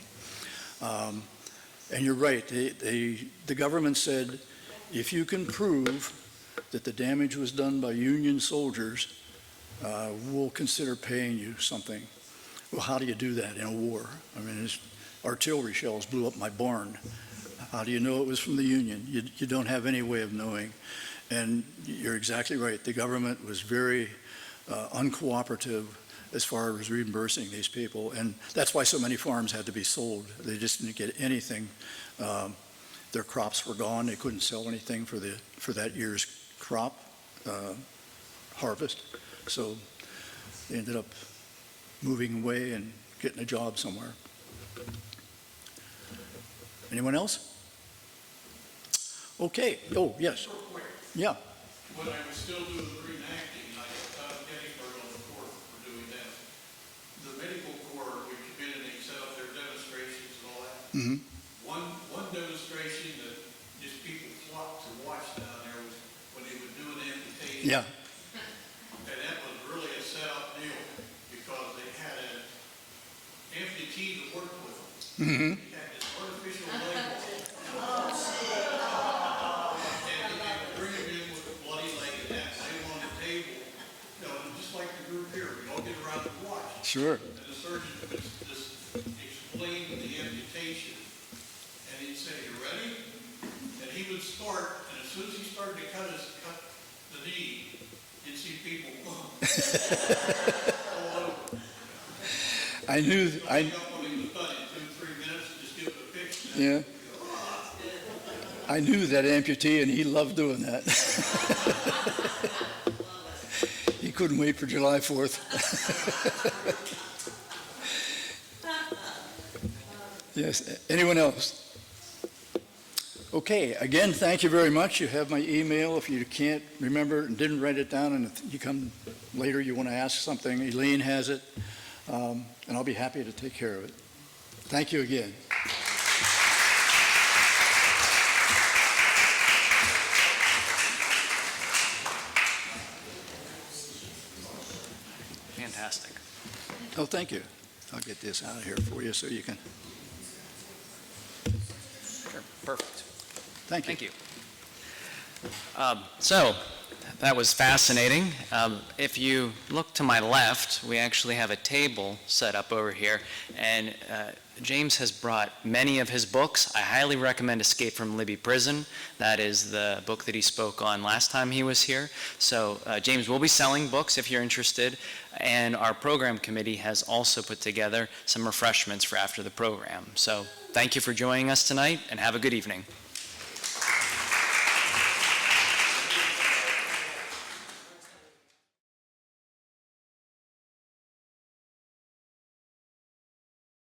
And you're right, the government said, if you can prove that the damage was done by Union soldiers, we'll consider paying you something. Well, how do you do that in a war? I mean, artillery shells blew up my barn. How do you know it was from the Union? You don't have any way of knowing. And you're exactly right. The government was very uncooperative as far as reimbursing these people. And that's why so many farms had to be sold. They just didn't get anything. Their crops were gone. They couldn't sell anything for that year's crop harvest. So they ended up moving away and getting a job somewhere. Anyone else? Okay. Oh, yes. real quick. Yeah. When I was still doing reenacting, I got Gettysburg on the court for doing that. The medical corps would come in and they set up their demonstrations and all that. Mm-hmm. One demonstration that just people flocked to watch down there was when they would do an amputation. Yeah. And that was really a set-up deal because they had an amputee to work with them. Mm-hmm. He had this artificial leg. And bring him in with a bloody leg and that, lay him on the table, just like the group here, we all get around and watch. Sure. And the surgeon would just explain the amputation, and he'd say, "You ready?" And he would start, and as soon as he started to cut the knee, you'd see people all over. I knew. So he got what he was done in 2-3 minutes, and just give it a picture. Yeah. I knew that amputee, and he loved doing that. He couldn't wait for July 4th. Yes. Anyone else? Okay. Again, thank you very much. You have my email. If you can't remember and didn't write it down, and if you come later, you want to ask something, Elaine has it, and I'll be happy to take care of it. Thank you again. Oh, thank you. I'll get this out of here for you so you can, Sure, perfect. thank you. Thank you. So, that was fascinating. If you look to my left, we actually have a table set up over here, and James has brought many of his books. I highly recommend Escape from Libby Prison. That is the book that he spoke on last time he was here. So James will be selling books if you're interested, and our program committee has also put together some refreshments for after the program. So thank you for joining us tonight, and have a good evening.